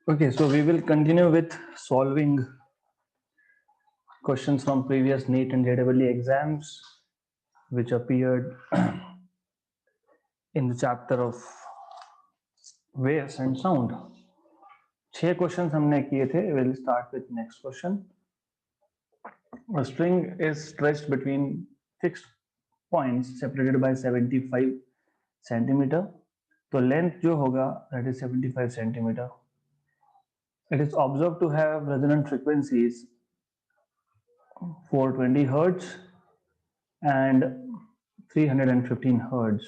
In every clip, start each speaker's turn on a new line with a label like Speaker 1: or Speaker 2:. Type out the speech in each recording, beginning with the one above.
Speaker 1: Okay, so we will continue with solving questions from previous NEET and JEE exams, which appeared in the chapter of waves and sound. 6 questions हमने किए थे. We'll start with next question. A string is stretched between fixed points separated by 75 centimeter. तो length जो होगा that is 75 centimeter. It is observed to have resonant frequencies 420 hertz and 315 hertz.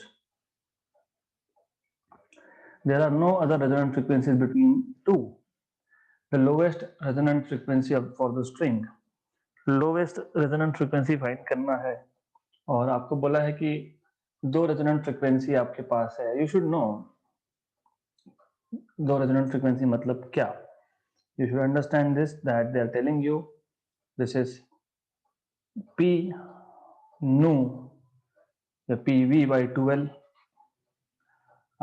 Speaker 1: There are no other resonant frequencies between two. The lowest resonant frequency for the string. Lowest resonant frequency find करना है और आपको बोला है कि दो resonant frequency आपके पास है. You should know दो resonant frequency मतलब क्या. You should understand this, that they are telling you this is P nu या PV by 2L.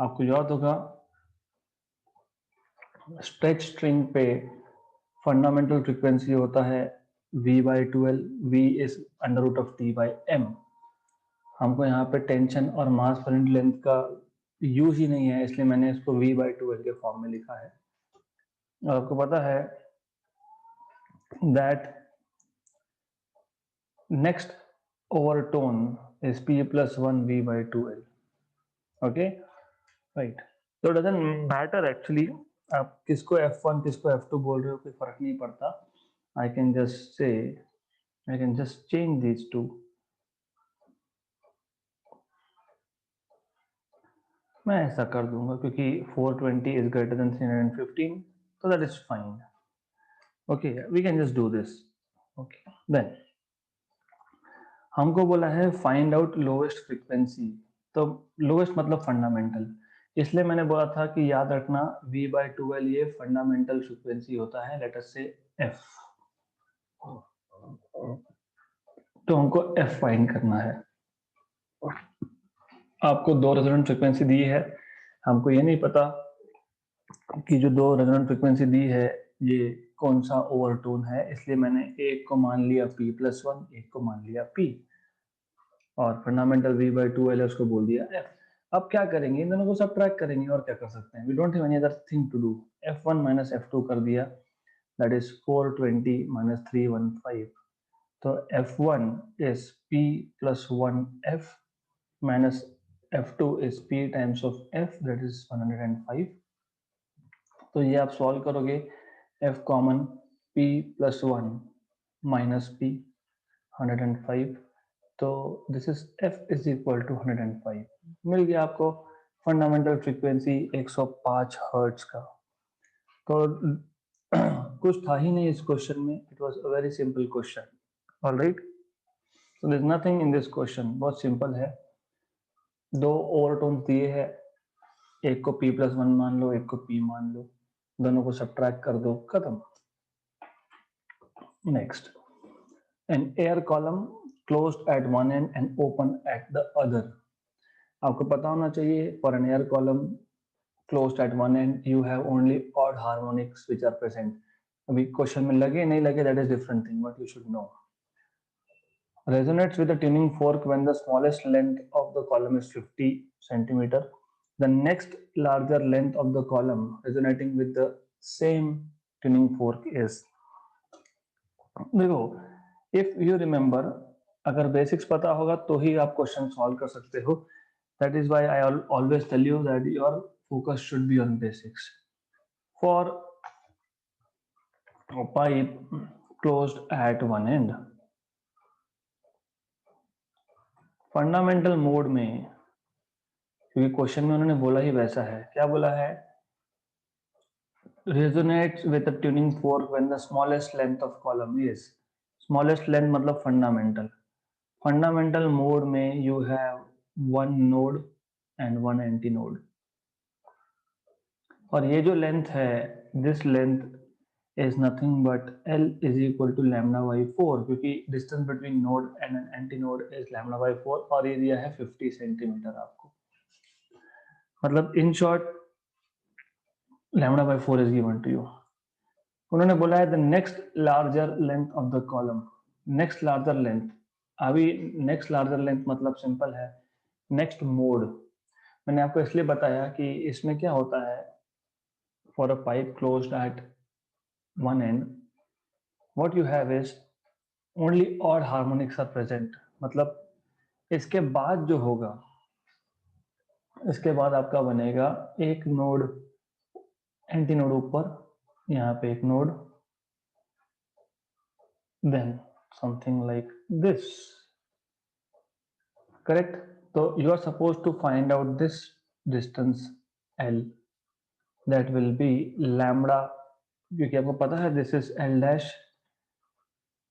Speaker 1: आपको याद होगा स्ट्रेच स्ट्रिंग पे फंडामेंटल फ्रीक्वेंसी होता है V by 2L. V is under root of T by M. हमको यहाँ पे टेंशन और मास पर यूनिट लेंथ का यूज ही नहीं है, इसलिए मैंने इसको V by 2L के फॉर्म में लिखा है. और आपको पता है that next overtone is P plus 1 V by 2L. Okay right. तो डजंट मैटर एक्चुअली आप किसको F1 किसको F2 बोल रहे हो, कोई फर्क नहीं पड़ता. I can just say, I can just change these two. मैं ऐसा कर दूंगा क्योंकि 420 is greater than 315, so that is fine. Okay, we can just do this. Okay, then हमको बोला है find out lowest frequency. तो lowest मतलब fundamental, इसलिए मैंने बोला था कि याद रखना V by 2L ये fundamental frequency होता है, let us say F. तो हमको F फाइंड करना है. आपको दो रेजोनेंट फ्रीक्वेंसी दी है, हमको ये नहीं पता कि जो दो रेजोनेंट फ्रीक्वेंसी दी है ये कौन सा ओवरटोन है, इसलिए मैंने एक को मान लिया P plus 1, एक को मान लिया P और फंडामेंटल V by 2L उसको बोल दिया F. अब क्या करेंगे, इन दोनों को सबट्रैक्ट करेंगे और क्या कर सकते हैं. We don't have any other thing to do. F1 minus F2 कर दिया, दैट इज 420 minus 315. तो F1 is P plus 1 F minus F2 is P times of F, that is 105. तो ये आप सॉल्व करोगे, F common P plus 1 minus P 105. तो this is F is equal to 105. मिल गया आपको फंडामेंटल फ्रीक्वेंसी 105 हर्ट्ज का. तो कुछ था ही नहीं इस क्वेश्चन में. It was a very simple question. Alright, so there is nothing in this question. बहुत सिंपल है. दो ओवरटोन्स दिए हैं, एक को P plus 1 मान लो, एक को P मान लो, दोनों को सबट्रैक्ट कर दो, खत्म. Next, an air column closed at one end and open at the other. आपको पता होना चाहिए for an air column closed at one end you have only odd harmonics which are present. अभी क्वेश्चन में लगे नहीं लगे that is different thing, but you should know. Resonates with a tuning fork when the smallest length of the column is 50 centimeter. The next larger length of the column resonating with the same tuning fork is. देखो, if you remember, अगर basics पता होगा तो ही आप question solve कर सकते हो. That is why I always tell you that your focus should be on basics. For a pipe closed at one end, fundamental mode में, क्योंकि क्वेश्चन में उन्होंने बोला ही वैसा है, क्या बोला है, resonates with a tuning fork when the smallest length of column is. smallest length मतलब fundamental. fundamental mode में you have one node and one antinode. और ये जो लेंथ है, this length is nothing but L is equal to lambda by 4, क्योंकि distance between node and an antinode is lambda by 4 और ये दिया है 50 सेंटीमीटर आपको. मतलब in short lambda by 4 is given to you. उन्होंने बोला है the next larger length of the column. Next larger length, अभी नेक्स्ट लार्जर लेंथ मतलब सिंपल है नेक्स्ट मोड। मैंने आपको इसलिए बताया कि इसमें क्या होता है, for a pipe closed at one end what you have is only odd harmonics are present. मतलब इसके बाद जो होगा, इसके बाद आपका बनेगा एक नोड, एंटी नोड ऊपर, यहाँ पे एक node, then something like this, correct. तो you are suppose to find out this distance L, that will be lambda, क्योंकि आपको पता है this is L dash,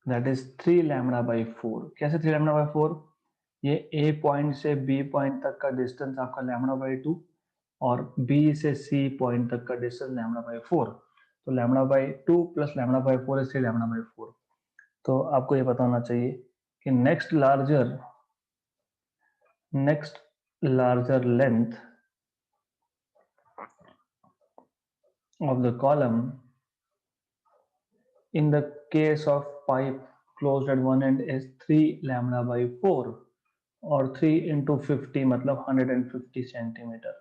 Speaker 1: that is 3 lambda by 4। कैसे 3 लैम्बडा बाई 4? ये A पॉइंट से B point तक का डिस्टेंस आपका लैम्बडा बाई 2 और B से C पॉइंट तक का डिस्टेंस लैम्बडा बाई 4। तो lambda by 2 plus lambda by 4 is 3 lambda by 4। तो आपको ये पता होना चाहिए कि next larger length of the column in the case of pipe closed at one end is 3 lambda by 4 और 3 into 50 मतलब 150 सेंटीमीटर।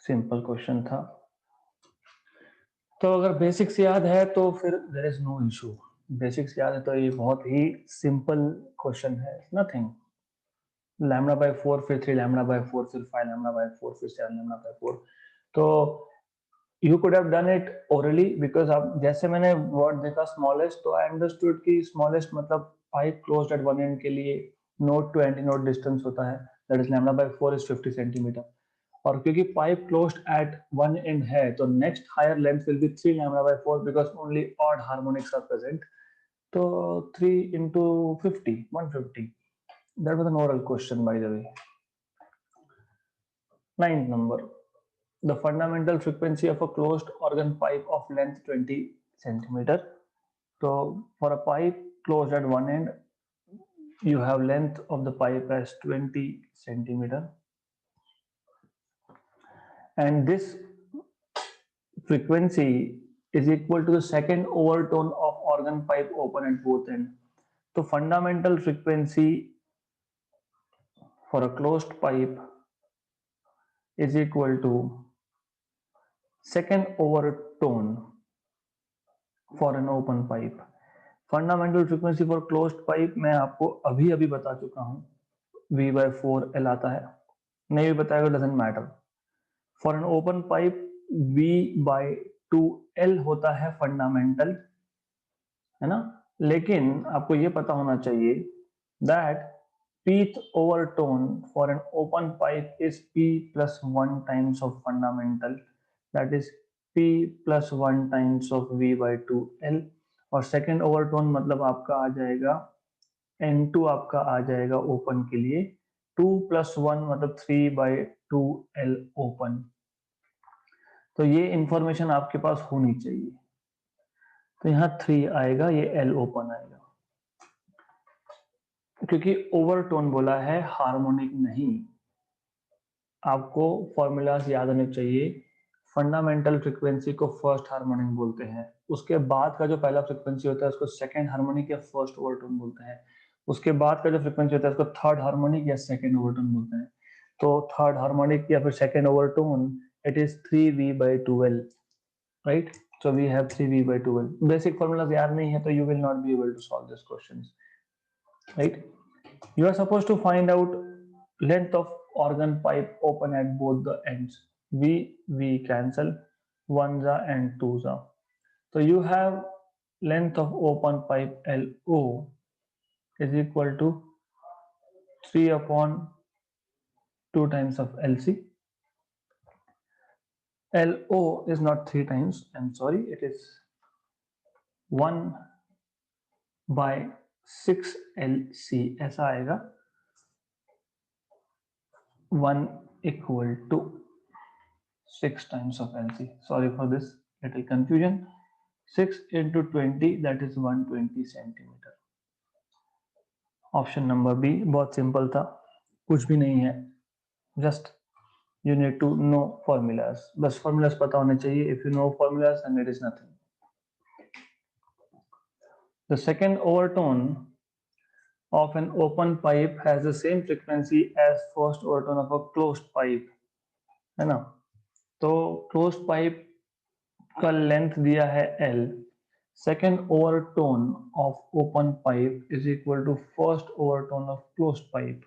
Speaker 1: सिंपल क्वेश्चन था। तो अगर बेसिक्स याद है तो फिर there is no issue. Basics याद है तो ये बहुत ही सिंपल क्वेश्चन है, नथिंग। लैम्बडा बाय 4, फिर 3 लैम्बडा बाय 4, फिर 5 लैम्बडा बाय 4, फिर 7 लैम्बडा बाय 4। तो you could have done it orally, because आप जैसे मैंने वर्ड देखा स्मॉलेस्ट, तो आई अंडरस्टूड कि स्मॉलेस्ट मतलब pipe closed at one end के लिए node to anti node distance होता है, that is lambda by 4 is 50 centimetre. और क्योंकि pipe closed at one end है तो next higher length will be 3 lambda by 4 because only odd harmonics are present. तो 3 into 50 150। That was an oral question by the way. 9th number, the fundamental frequency of a closed organ pipe of length 20 centimeter. So for a pipe closed at one end, you have length of the pipe as 20 centimeter, and this frequency is equal to the second overtone of organ pipe open at both ends. So fundamental frequency for a closed pipe is equal to second overtone for an open pipe. Fundamental frequency for closed pipe मैं आपको अभी अभी बता चुका हूं, V/4L आता है, नहीं भी बताएगा doesn't matter. For an open pipe V/2L होता है फंडामेंटल, है ना। लेकिन आपको ये पता होना चाहिए that pth overtone for an open pipe is P plus 1 times of fundamental, that is P plus 1 times of V/2L। और सेकेंड ओवरटोन मतलब आपका आ जाएगा N2, आपका आ जाएगा ओपन के लिए 2 plus 1 मतलब 3/2L ओपन। तो ये इंफॉर्मेशन आपके पास होनी चाहिए। तो यहाँ 3 आएगा, ये L ओपन आएगा, क्योंकि ओवरटोन बोला है, हार्मोनिक नहीं। आपको फॉर्मूलाज याद होने चाहिए। फंडामेंटल फ्रीक्वेंसी को फर्स्ट हार्मोनिक बोलते हैं, उसके बाद का जो पहला फ्रीक्वेंसी होता है उसको सेकंड हार्मोनिक या फर्स्ट ओवरटोन बोलते हैं, उसके बाद का जो फ्रीक्वेंसी होता है उसको थर्ड हार्मोनिक या सेकंड ओवरटोन बोलते हैं। तो थर्ड हार्मोनिक या फिर second overtone, it is 3V/2L, right. So we have 3V/2L. Basic formulas याद नहीं है तो you will not be able to solve this questions, right? You are supposed to find out length of organ pipe open at both the ends. V cancel, ones are and twos are. So you have length of open pipe LO is equal to 3/2 times of LC. LO is not 3 times, I'm sorry, it is 1/6LC ऐसा आएगा, 1 equal to 6 times of LC. Sorry for this little confusion. 6 into 20, that is 120 centimetre. Option number B बहुत simple था, कुछ भी नहीं है, just you need to know formulas. बस formulas पता होने चाहिए. If you know formulas, then it is nothing. The second overtone of an open pipe has the same frequency as first overtone of a closed pipe, है ना. तो closed pipe का length दिया है L. Second overtone of open pipe is equal to first overtone of closed pipe.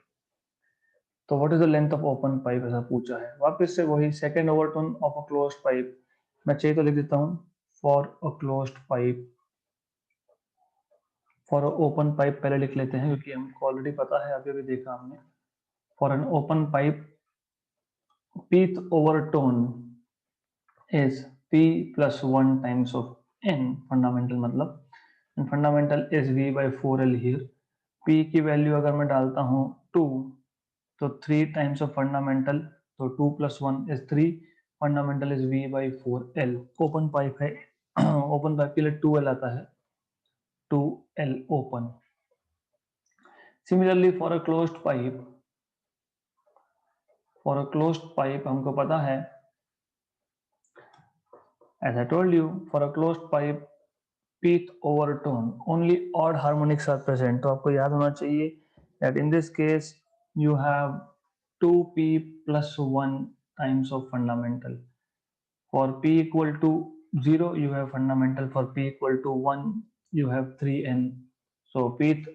Speaker 1: तो what is the length of open pipe ऐसा पूछा है. वापस से वही second overtone of a closed pipe. मैं चाहिए तो लिख देता हूँ for a closed pipe. For a open pipe पहले लिख लेते हैं क्योंकि हमको ऑलरेडी पता है, अभी अभी देखा हमने. For an open pipe pth overtone is p plus 1 times of n fundamental मतलब, and fundamental is v by 4l here. p की वैल्यू अगर मैं डालता हूँ 2, तो 3 times of fundamental, तो 2 plus 1 is 3. fundamental is v by 4l. Open pipe है, open pipe के लिए 2l आता है, 2l open. Similarly for a closed pipe हमको पता है, as I told you, for a closed pipe pth overtone only odd harmonics are present. तो आपको याद होना चाहिए that in this case you have 2p plus 1 times of fundamental. For p equal to 0 you have fundamental, for p equal to 1 you have 3n. So pth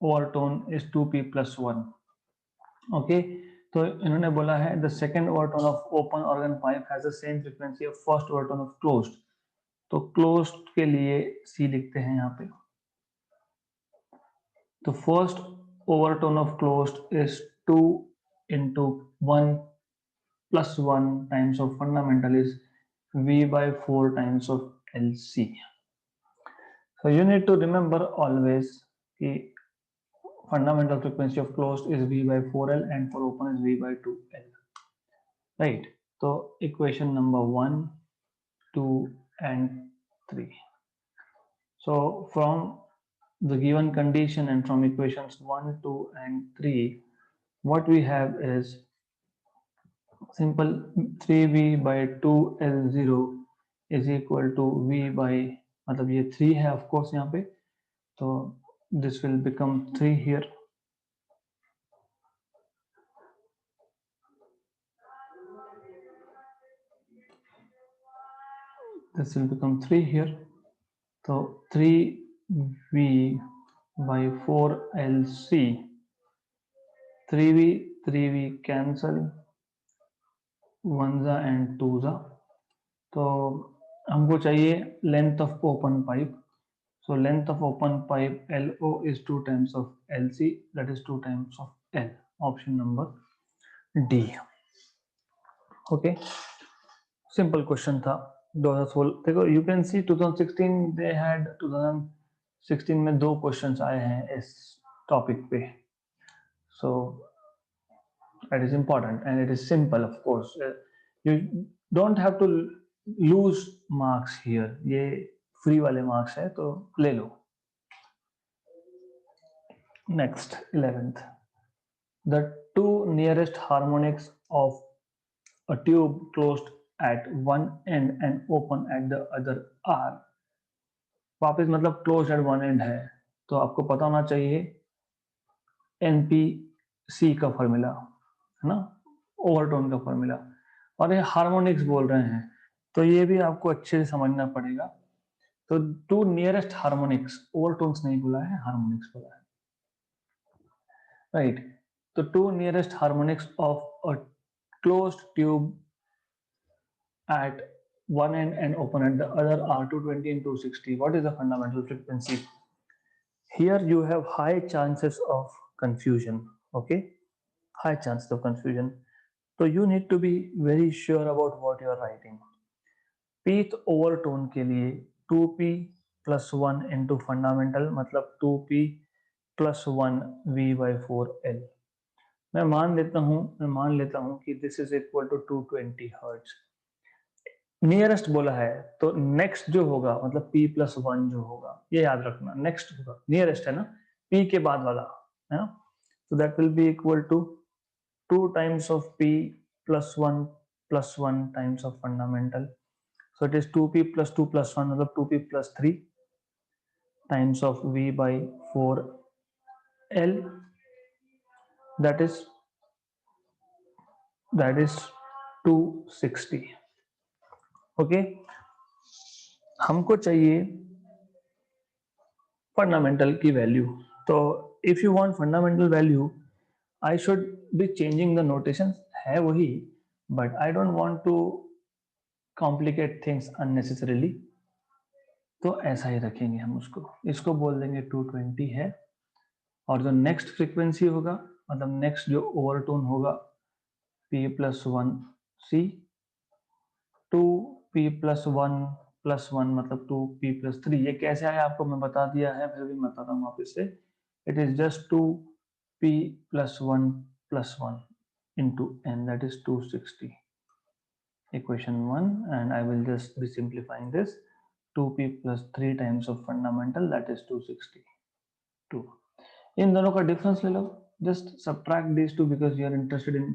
Speaker 1: overtone is 2p plus 1. Okay, तो इन्होंने बोला है the second overtone of open organ pipe has the same frequency of first overtone of closed. तो closed के लिए c लिखते हैं यहाँ पे. तो first overtone of closed is 2 into 1 plus 1 times of fundamental is v by 4 times of LC. So you need to remember always कि fundamental frequency of closed is v by 4l and for open is v by 2l. Right? So equation number 1, 2 and 3. So from the given condition and from equations 1, 2 and 3, what we have is simple 3v by 2l0 is equal to v by, मतलब ये 3 है of course यहाँ पे, तो this will become 3 here. This will become 3 here. So 3v by 4lc, 3v cancel, 1 and 2. तो हमको चाहिए length of open pipe. So length of open pipe LO is 2 times of LC, that is 2 times of L. Option number D. Okay, simple question था. 2016 देखो, you can see 2016 they had 2016 में 2 questions आए हैं इस topic पे. So that is important and it is simple of course. You don't have to lose marks here. ये free वाले marks है तो ले लो. Next, 11th. The two nearest harmonics of a tube closed at one end and open at the other are. वापस मतलब closed at one end है, तो आपको पता होना चाहिए NPC का फॉर्मूला, है ना, ओवरटोन का फॉर्मूला. और ये हार्मोनिक्स बोल रहे हैं तो ये भी आपको अच्छे से समझना पड़ेगा. तो टू नियरेस्ट हार्मोनिक्स, ओवरटोन्स नहीं बोला है, हार्मोनिक्स बोला है. राइट, तो two nearest harmonics of a closed tube at one end and open at the other are 220 and 260. What is the fundamental frequency? Here you have high chances of confusion. Okay, high chances of confusion. So you need to be very sure about what you are writing. pth overtone के लिए 2p plus 1 into fundamental मतलब 2p plus 1 v by 4l. मैं मान लेता हूँ कि this is equal to 220 hertz. Nearest बोला है तो नेक्स्ट जो होगा मतलब p plus 1 जो होगा, ये याद रखना, नेक्स्ट होगा, नियरेस्ट है ना, p के बाद वाला है ना. So that will be equal to 2 times of p plus 1 times of fundamental. So it is 2p plus 2 plus 1 मतलब 2p plus 3 times of v by 4l, that is 260. Okay, हमको चाहिए फंडामेंटल की value. तो if you want fundamental value I should be changing the notation, है वही, but I don't want to complicate things unnecessarily. तो ऐसा ही रखेंगे हम उसको, इसको बोल देंगे 220 है. और जो नेक्स्ट फ्रीक्वेंसी होगा, मतलब नेक्स्ट जो ओवरटोन होगा, p plus 1 c, 2p plus 1 मतलब 2p प्लस 3. ये कैसे आया आपको मैं बता दिया है, फिर भी मैं बताता हूँ वापस से. It is just 2p plus 1 into n, that is 260. Equation 1, and I will just be simplifying this. 2p plus 3 times of fundamental, that is 262. इन दोनों का डिफरेंस ले लो, just subtract these two because you are interested in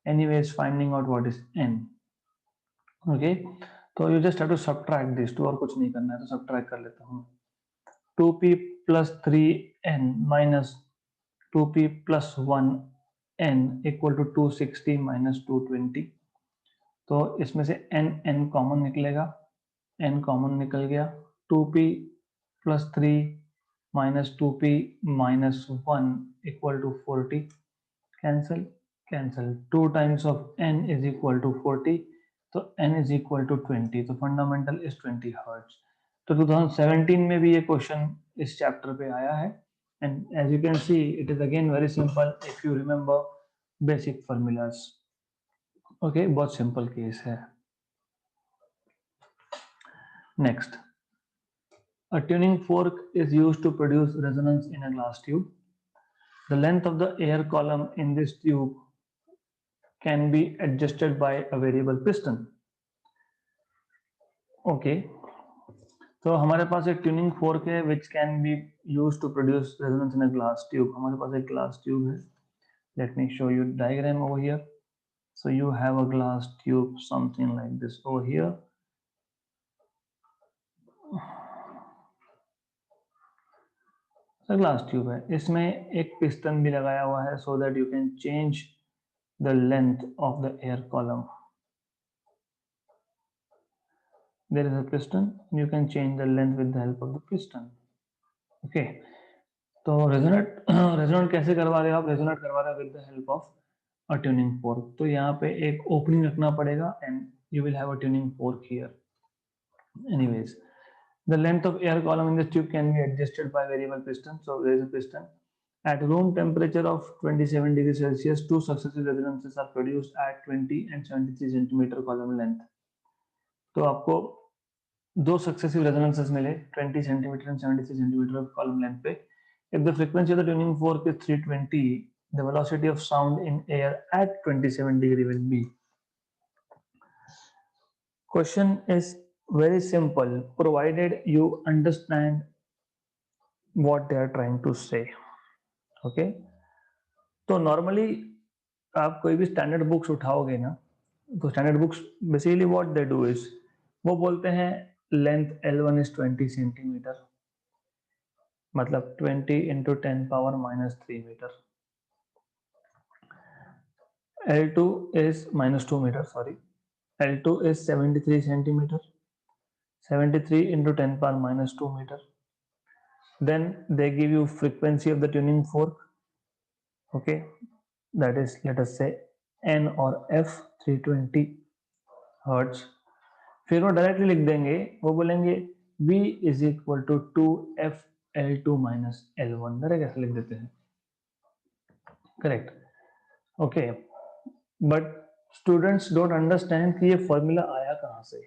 Speaker 1: anyways finding out what is n. Okay, तो you just have to subtract these two, और कुछ नहीं करना है, तो subtract कर लेता हूँ. 2p plus 3n minus 2p plus 1n equal to 260 minus 220. तो इसमें से n कॉमन निकलेगा, n कॉमन निकल गया. 2p plus 3 minus 2p minus 1 equal to 40. Cancel cancel. 2 times of n is equal to 40, तो n is equal to 20. तो fundamental is 20 hertz. तो 2017 में भी ये क्वेश्चन इस चैप्टर पे आया है. And as you can see it is again very simple if you remember basic formulas. Okay, बहुत सिंपल केस है. Next, a tuning fork is used to produce resonance in a glass tube. The length of the air column in this tube can be adjusted by a variable piston. Okay, तो हमारे पास एक tuning fork है which can be used to produce resonance in a glass tube. हमारे पास एक glass tube है. Let me show you diagram over here. So you have a glass tube something like this over here. Glass tube है, इसमें एक piston भी लगाया हुआ है so that you can change the length of the air column. There is a piston, you can change the length with the help of the piston. Okay, तो resonate कैसे करवा रहे हो आप? रेजोनेट करवा रहे हो with the help of a tuning fork. तो यहाँ पे एक ओपनिंग रखना पड़ेगा and you will have a tuning fork here. Anyways, the length of air column in this tube can be adjusted by variable piston. So there is a piston. At room temperature of 27 degrees Celsius, two successive resonances are produced at 20 and 73 centimeter column length. तो आपको दो successive resonances मिले 20 centimeter and 73 centimeter column length पे. If the frequency of the tuning fork is 320, the velocity of sound in air at 27 degree will be. Question is very simple provided you understand what they are trying to say. Okay, तो normally आप कोई भी standard books उठाओगे ना, तो standard books basically what they do is वो बोलते हैं length L1 is 20 centimetre, मतलब 20 into 10 power minus 3 metre. L2 is minus 2 meter, sorry. L2 is 73 centimeter. 73 into 10 power minus 2 meter. Then they give you frequency of the tuning fork. Okay, that is, let us say N or F 320 hertz. फिर वो directly लिख देंगे, वो बोलेंगे V is equal to 2F L2 minus L1. Direct ऐसे लिख देते हैं. Correct. Okay, but students don't understand कि ये फॉर्मूला आया कहाँ से.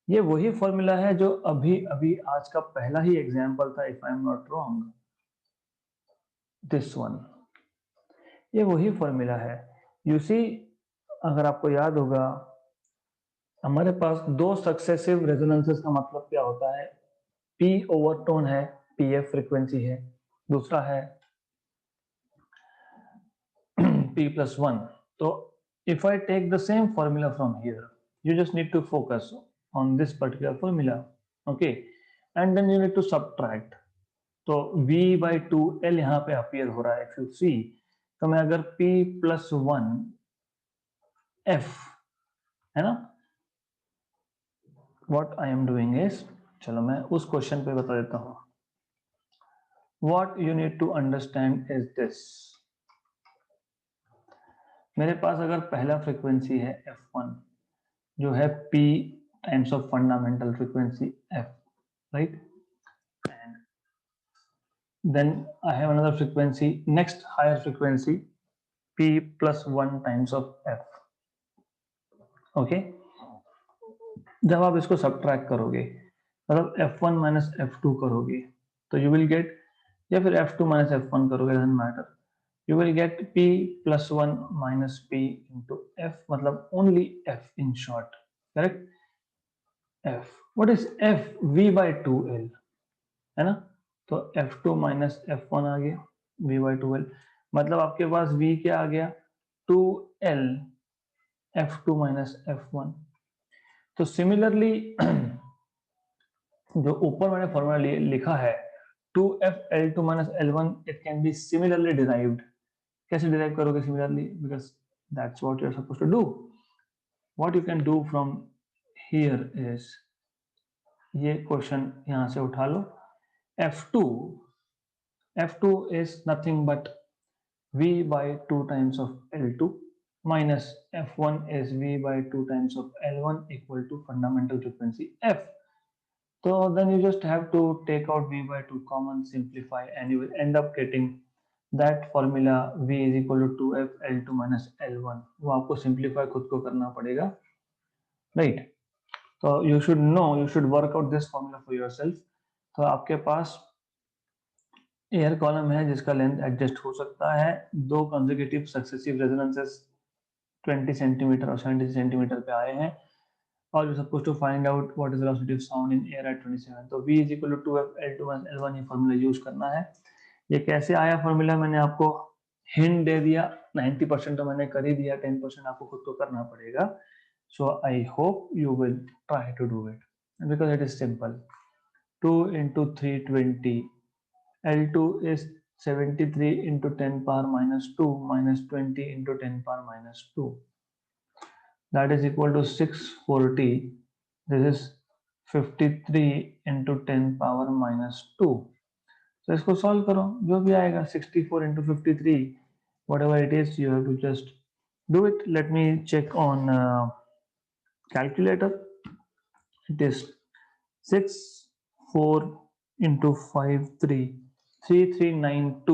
Speaker 1: ये वही फॉर्मूला है जो अभी अभी आज का पहला ही एग्जाम्पल था, if I am not wrong, this one. ये वही फॉर्मूला है. यू सी, अगर आपको याद होगा, हमारे पास दो सक्सेसिव रेजोनेंसेस का मतलब क्या होता है? P ओवरटोन है, PF फ्रीक्वेंसी है, दूसरा है P+1. तो if I take the same formula from here, you just need to focus on this particular formula, okay, and then you need to subtract. तो v by 2l यहाँ पे appear हो रहा है, if you see, तो मैं अगर p plus 1 f है ना, what I am doing is, चलो मैं उस क्वेश्चन पे बता देता हूँ. What you need to understand is this. मेरे पास अगर पहला फ्रीक्वेंसी है f1 जो है p times of fundamental frequency f, right, and then I have another frequency, next higher frequency p plus 1 times of f, okay. जब आप इसको subtract करोगे, मतलब f1 माइनस f2 करोगे, तो यू विल गेट, या फिर f2 माइनस f1 करोगे, doesn't matter, you will get p plus 1 minus p into f, मतलब only f in short, correct. f, what is f? v by 2l है ना, तो f2 minus f1 आ गया, v by 2l, मतलब आपके पास v क्या आ गया, 2l f2 minus f1. तो सिमिलरली जो ऊपर मैंने फॉर्मूला लिखा है 2f l2 minus l1, it can be similarly derived. कैसे डिराइव करोगे similarly, because that's what you are supposed to do. What you can do from here is, ये question यहां से उठा लो, f2 is nothing but v by 2 times of l2 minus f1 is v by 2 times of l1 equal to fundamental frequency f. So then you just have to take out v by 2 common, simplify, and you will end up getting that formula v is equal to 2f l2 minus l1. वो आपको simplify खुद को करना पड़ेगा, right? So you should know, you should work out this formula for yourself. तो आपके पास air column है जिसका लेंथ एडजस्ट हो सकता है, दो कंसेक्यूटिव सक्सेसिव रेजोनेंसेस 20 सेंटीमीटर और 70 सेंटीमीटर पे आए हैं, और you suppose to find out what is velocity of sound in air at 27. तो v is equal to 2f l2 minus l1, ये फॉर्मूला यूज करना है. ये कैसे आया फॉर्मूला, मैंने आपको हिंट दे दिया, 90% तो मैंने कर ही दिया, 10% आपको खुद को करना पड़ेगा. So I hope you will try to do it because it is simple. 2 into 320, l2 is 73 into 10 power minus 2 minus 20 into 10 power minus 2, that is equal to 640. This is 53 into 10 power minus 2. So इसको solve करो, जो भी आएगा 64 into 53, whatever it is, you have to just do it. Let me check on calculator. It is 6 4 into 5 3 3392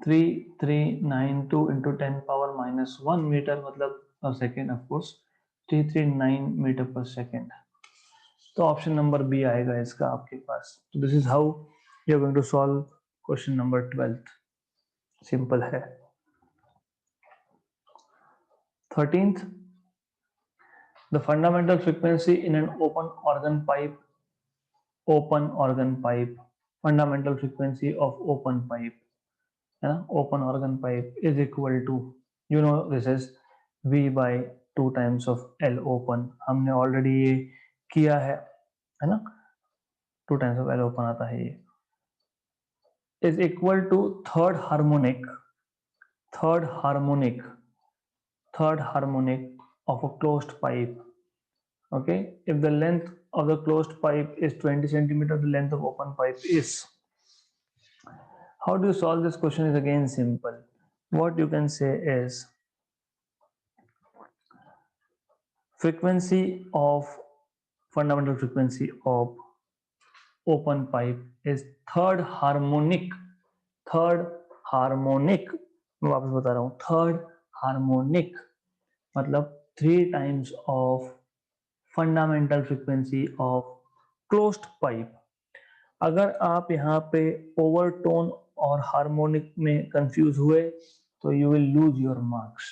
Speaker 1: 3392 into 10 power minus 1 meter, मतलब per second, of course 339 meter per second. तो option number B आएगा इसका आपके पास. तो this is how you are going to solve question number 12. Simple है. 13th, the fundamental frequency in an open organ pipe, fundamental frequency of open pipe, open organ pipe is equal to, you know, this is v by 2 times of l open. हमने already ये किया है ना, 2 times of l open आता है ये, is equal to third harmonic of a closed pipe. Okay, if the length of the closed pipe is 20 centimeter, the length of open pipe is. How do you solve this question is again simple. What you can say is frequency of fundamental frequency of open pipe is third harmonic. मैं वापस बता रहा हूँ, third harmonic मतलब 3 times of fundamental frequency of closed pipe. अगर आप यहाँ पे ओवरटोन और हार्मोनिक में कंफ्यूज हुए तो you will lose your marks.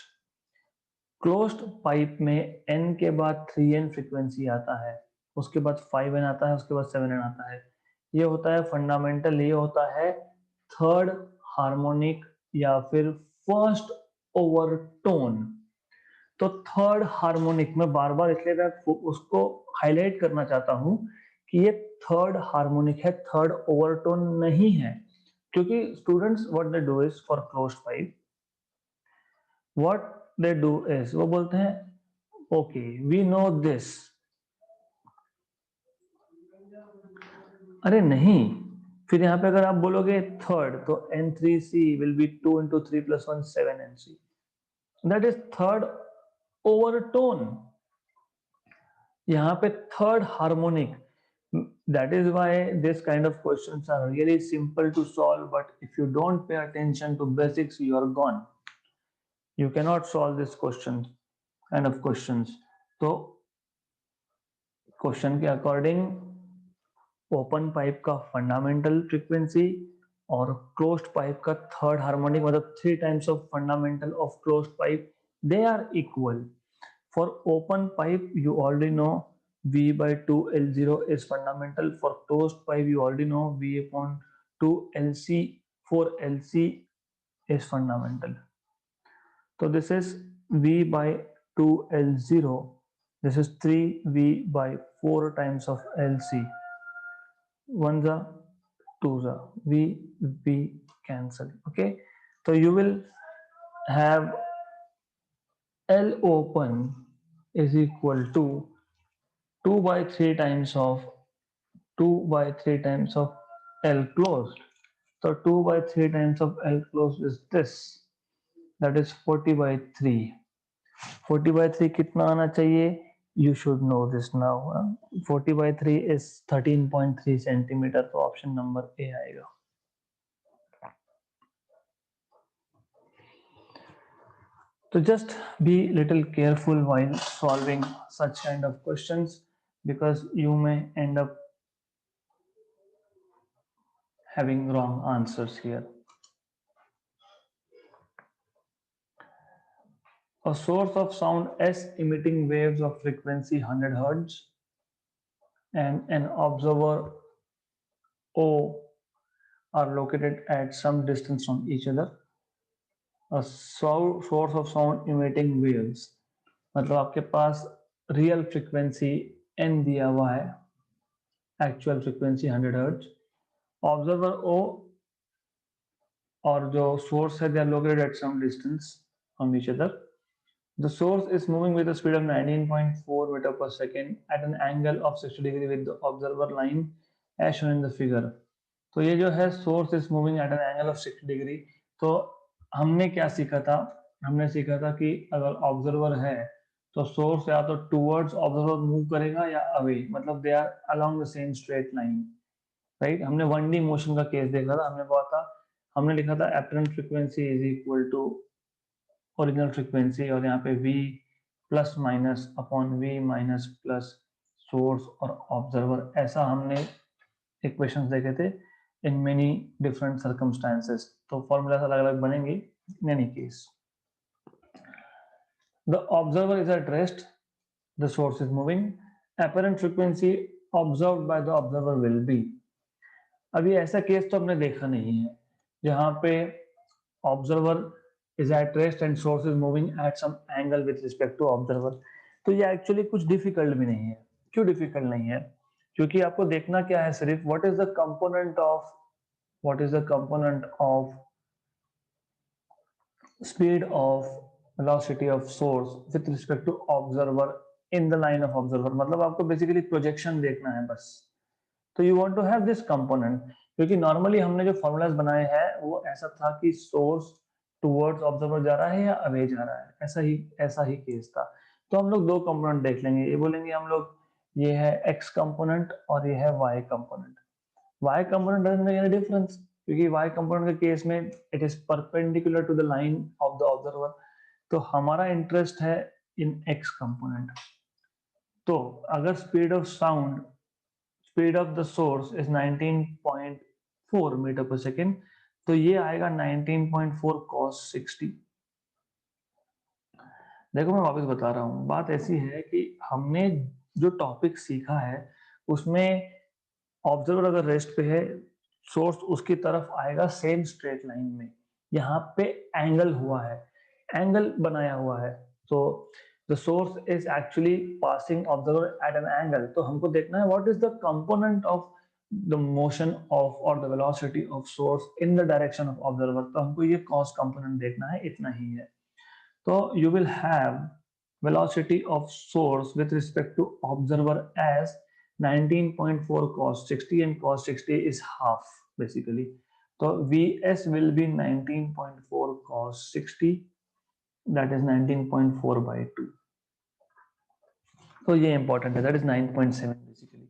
Speaker 1: Closed pipe में n के बाद 3n फ्रीक्वेंसी आता है, उसके बाद 5n आता है, उसके बाद 7n आता है. ये होता है फंडामेंटल, ये होता है थर्ड हार्मोनिक या फिर फर्स्ट ओवरटोन. तो थर्ड हार्मोनिक, मैं बार बार इसलिए मैं उसको हाईलाइट करना चाहता हूं कि ये थर्ड हार्मोनिक है, थर्ड ओवरटोन नहीं है। क्योंकि students what they do is for closed pipe, what they do is वो बोलते हैं ओके वी नो दिस, अरे नहीं, फिर यहाँ पे अगर आप बोलोगे थर्ड तो N3C will be 2 into 3 plus 1 7NC, that is third overtone. यहाँ पे third harmonic, that is why this kind of questions are really simple to solve, but if you don't pay attention to basics you are gone, you cannot solve this question kind of questions। तो question के according open pipe का fundamental frequency और closed pipe का third harmonic, मतलब 3 times of fundamental of closed pipe, they are equal. For open pipe, you already know V by 2 L0 is fundamental. For closed pipe, you already know V upon 2 LC 4 LC is fundamental. So this is V by 2 L0. This is 3V by 4 times of LC. 1 za 2 za V cancel. Okay. So you will have L open is equal to 2 by 3 times of 2 by 3 times of L closed. So 2 by 3 times of L closed is this, that is 40 by 3। 40 by 3 कितना आना चाहिए? You should know this now। 40 by 3 is 13.3 centimeter, तो option number A आएगा। So just be little careful while solving such kind of questions, because you may end up having wrong answers here। A source of sound S emitting waves of frequency 100 Hz and an observer O are located at some distance from each other। A source of sound emitting waves, मतलब आपके पास real frequency N दिया हुआ है, actual frequency 100 Hz। Observer O और जो source है, they are located at some distance from each other. The source is moving with a speed of 19.4 meter per second at an angle of 60 degree with the observer line as shown in the figure। तो ये जो है source is moving at an angle of 60 degree। तो हमने क्या सीखा था? हमने सीखा था कि अगर ऑब्जर्वर है तो सोर्स या तो टूवर्ड्स ऑब्जर्वर मूव करेगा या अवे, मतलब they are along the same straight line, right. हमने 1D मोशन का केस देखा था, हमने लिखा था apparent frequency is equal to original frequency, और यहाँ पे V plus minus upon V minus plus source और ऑब्जर्वर, ऐसा हमने इक्वेशंस देखे थे इन मेनी डिफरेंट सर्कमस्टांसेस। तो फॉर्मूलास अलग अलग बनेंगे in any case. The observer is at rest, the source is moving, apparent frequency observed by the observer will be. अभी ऐसा केस तो हमने देखा नहीं है जहां पे observer is at rest and source is moving at some angle with respect to observer। तो ये एक्चुअली कुछ डिफिकल्ट भी नहीं है। क्यों डिफिकल्ट नहीं है? क्योंकि आपको देखना क्या है, सिर्फ what is the component of speed of velocity of source with respect to observer in the line of observer, मतलब आपको बेसिकली प्रोजेक्शन देखना है बस। तो you want to have this component, क्योंकि नॉर्मली हमने जो फॉर्मूलाज बनाए हैं वो ऐसा था कि सोर्स टुवर्ड्स ऑब्जर्वर जा रहा है या अवे जा रहा है, ऐसा ही केस था। तो हम लोग दो कंपोनेंट देख लेंगे, ये बोलेंगे हम लोग ये है x कंपोनेंट और ये है y component. y component doesn't make any difference, क्योंकि y कंपोनेंट के केस में it is perpendicular to the line of the observer. तो हमारा इंटरेस्ट है इन x कंपोनेंट। तो अगर speed of the source is 19.4 metre per second, तो ये आएगा 19.4 cos 60। देखो मैं वापस बता रहा हूँ, बात ऐसी है कि हमने जो टॉपिक सीखा है उसमें ऑब्जर्वर अगर रेस्ट पे है, सोर्स उसकी तरफ आएगा सेम स्ट्रेट लाइन में। यहाँ पे एंगल हुआ है, एंगल बनाया हुआ है। तो the source is actually passing observer at an angle, तो हमको देखना है what is the component of the motion of or the velocity of source in the direction of observer, तो हमको ये cos component देखना है, इतना ही है। तो you will have velocity of source with respect to observer as 19.4 cos 60 and cos 60 is half basically, so Vs will be 19.4 cos 60, that is 19.4 by 2, तो ये इंपॉर्टेंट है, that is 9.7 basically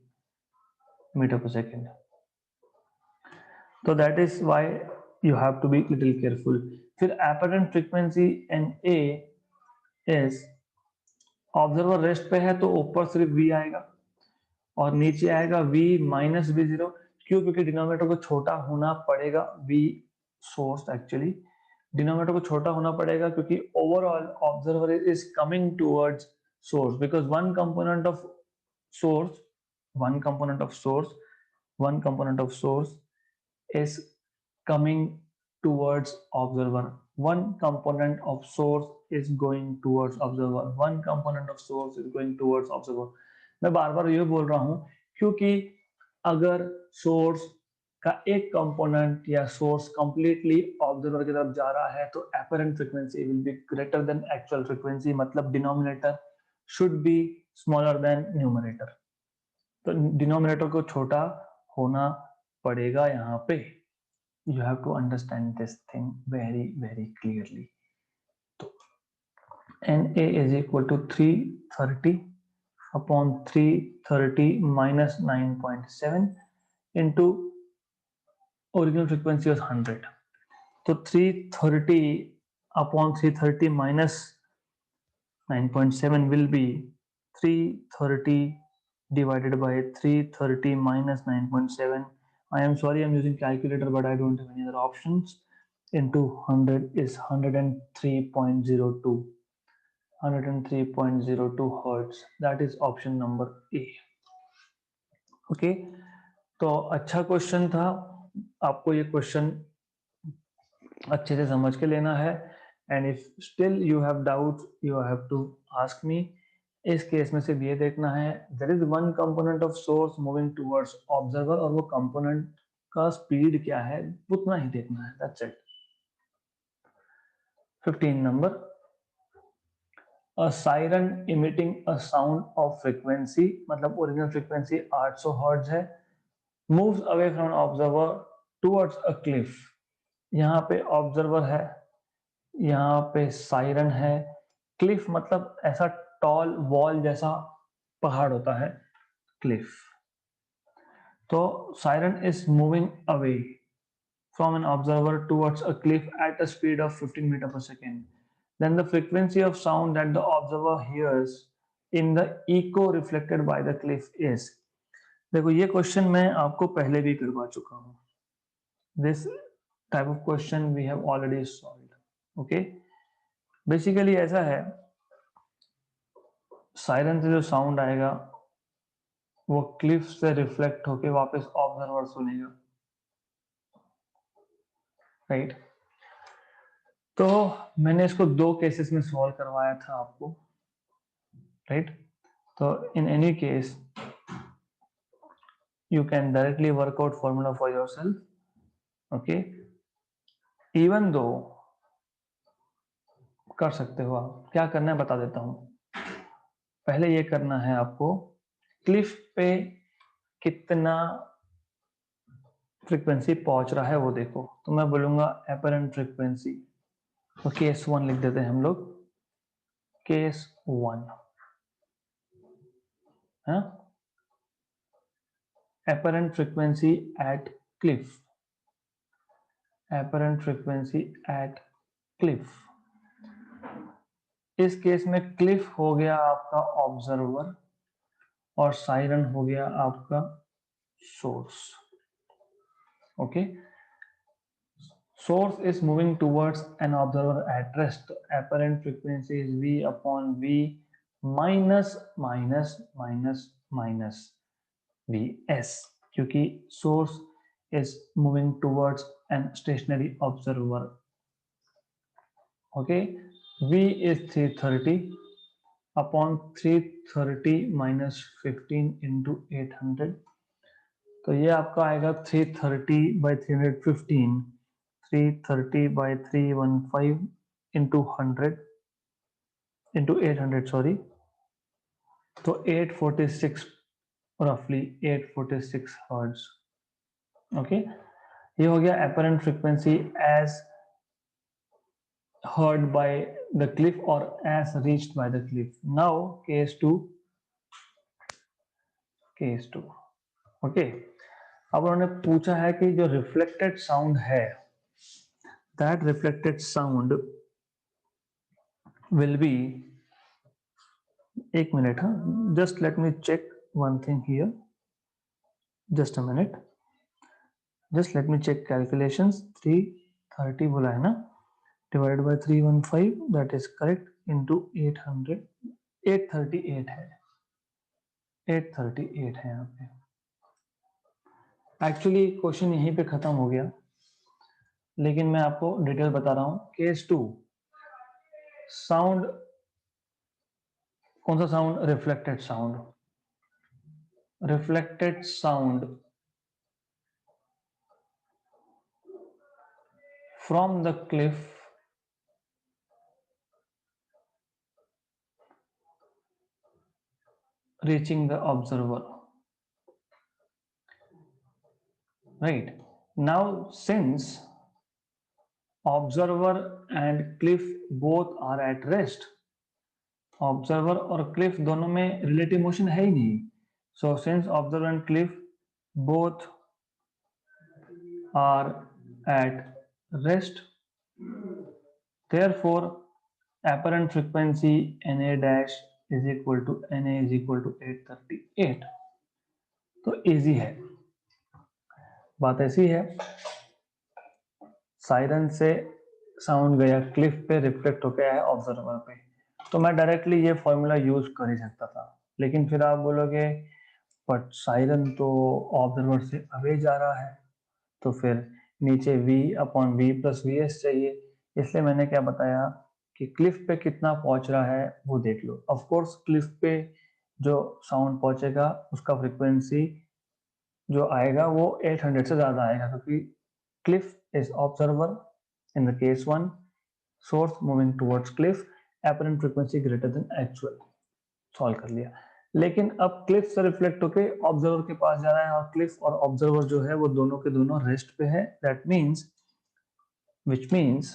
Speaker 1: meter per second, तो that is why you have to be little careful. फिर apparent frequency n A is, observer rest पे है तो ऊपर सिर्फ v आएगा और नीचे आएगा v माइनस v जीरो, क्यों? क्योंकि डिनोमिनेटर को छोटा होना पड़ेगा, v सोर्स एक्चुअली डिनोमिनेटर को छोटा होना पड़ेगा क्योंकि overall observer is coming towards source, because one component of source is coming towards observer, one component of source is going towards observer, one component of source is going towards observer। मैं बार बार ये बोल रहा हूं क्योंकि अगर source का एक component या सोर्स कंप्लीटली ऑब्जर्वर की तरफ जा रहा है तो apparent frequency will be greater than actual frequency, मतलब denominator should be smaller than numerator, तो डिनोमिनेटर को छोटा होना पड़ेगा यहाँ पे, you have to understand this thing very very clearly। तो Na is equal to 330 upon 330 minus 9.7 into original frequency was 100, तो 330 upon 330 minus 9.7 will be 330 divided by 330 minus 9.7. I am sorry, I'm using calculator, but I don't have any other options. Into 100 is 103.02. 103.02 hertz. That is option number A. Okay. तो अच्छा question था, आपको ये question अच्छे से समझ के लेना है, and if still you have doubt you have to ask me. इस केस में सिर्फ ये देखना है there is one component of source moving towards observer और वो कंपोनेंट का स्पीड क्या है उतना ही देखना है, that's it. 15 number, a siren emitting a sound of frequency, मतलब ओरिजिनल फ्रीक्वेंसी 800 हर्ट्ज है, moves away from observer towards a Cliff. यहाँ पे ऑब्जर्वर है, यहाँ पे सायरन है, क्लिफ मतलब ऐसा टॉल वॉल जैसा पहाड़ होता है क्लिफ। तो siren is moving away from an observer towards a cliff at a speed of 15 meter per second, then the frequency of sound that the observer hears in the echo reflected by the cliff is. देखो ये question मैं आपको पहले भी करवा चुका हूं, this type of question we have already solved. Okay, basically ऐसा है, सायरन से जो साउंड आएगा वो क्लिफ से रिफ्लेक्ट होके वापस ऑब्जर्वर सुनेगा, राइट। तो मैंने इसको दो केसेस में सॉल्व करवाया था आपको, राइट। तो इन any case you can directly work out formula for yourself, okay. Even though कर सकते हो आप, क्या करना है बता देता हूं। पहले ये करना है आपको, क्लिफ पे कितना फ्रीक्वेंसी पहुंच रहा है वो देखो। तो मैं बोलूंगा एपरेंट फ्रीक्वेंसी, तो केस 1 लिख देते हैं हम लोग, केस 1 है apparent frequency at cliff, apparent frequency at cliff। इस केस में क्लिफ हो गया आपका ऑब्जर्वर और सायरन हो गया आपका source, okay. Source is moving towards an observer at rest, apparent frequency is v upon v minus minus minus minus Vs, क्योंकि source is moving towards an stationary observer, okay। V is 330 upon 330 minus 15 into 800, तो ये आपका आएगा 330 by 315, 330 by 315 into 100 into 800 sorry, तो 846 रफली 846 hertz. Okay, ये हो गया apparent frequency as heard by the cliff or as reached by the cliff. Now case 2, okay, अब उन्होंने पूछा है कि जो रिफ्लेक्टेड साउंड है, that reflected sound will be, एक मिनट, हाँ, just let me check one thing here, just a minute, just let me check calculations. 330 बोला है ना, divided by 315, that is correct, into 800, 838 है, 838 है यहाँ पे। एक्चुअली क्वेश्चन यहीं पे खत्म हो गया, लेकिन मैं आपको डिटेल बता रहा हूं। केस 2, साउंड, कौन सा sound? Reflected sound. Reflected sound from the cliff reaching the observer, right. Now since observer and cliff both are at rest, observer और क्लिफ दोनों में रिलेटिव मोशन है ही नहीं, so since observer and cliff both are at rest, therefore apparent frequency Na dash is equal to Na is equal to 838। तो easy है, बात ऐसी है, सायरन से साउंड गया क्लिफ पे, रिफ्लेक्ट हो गया है ऑब्जर्वर पे, तो मैं डायरेक्टली ये फॉर्मूला यूज कर ही सकता था, लेकिन फिर आप बोलोगे बट सायरन तो ऑब्जर्वर से अवे जा रहा है, तो फिर नीचे v upon v plus V S चाहिए, इसलिए मैंने क्या बताया कि क्लिफ पे कितना पहुंच रहा है वो देख लो। ऑफ कोर्स क्लिफ पे जो साउंड पहुंचेगा उसका फ्रीक्वेंसी जो आएगा वो 800 से ज्यादा आएगा, क्योंकि Cliff is observer in the case 1, source moving towards Cliff, apparent frequency greater than actual, solve कर लिया। लेकिन अब क्लिफ से रिफ्लेक्ट होके ऑब्जर्वर के पास जा रहा है, और क्लिफ और ऑब्जर्वर जो है वो दोनों के दोनों रेस्ट पे है, that means, which means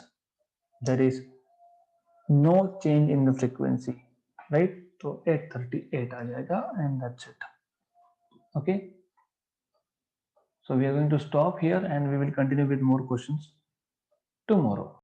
Speaker 1: there is no change in the frequency, right? तो 838 आ जाएगा, and that's it. Okay, so we are going to stop here and we will continue with more questions tomorrow.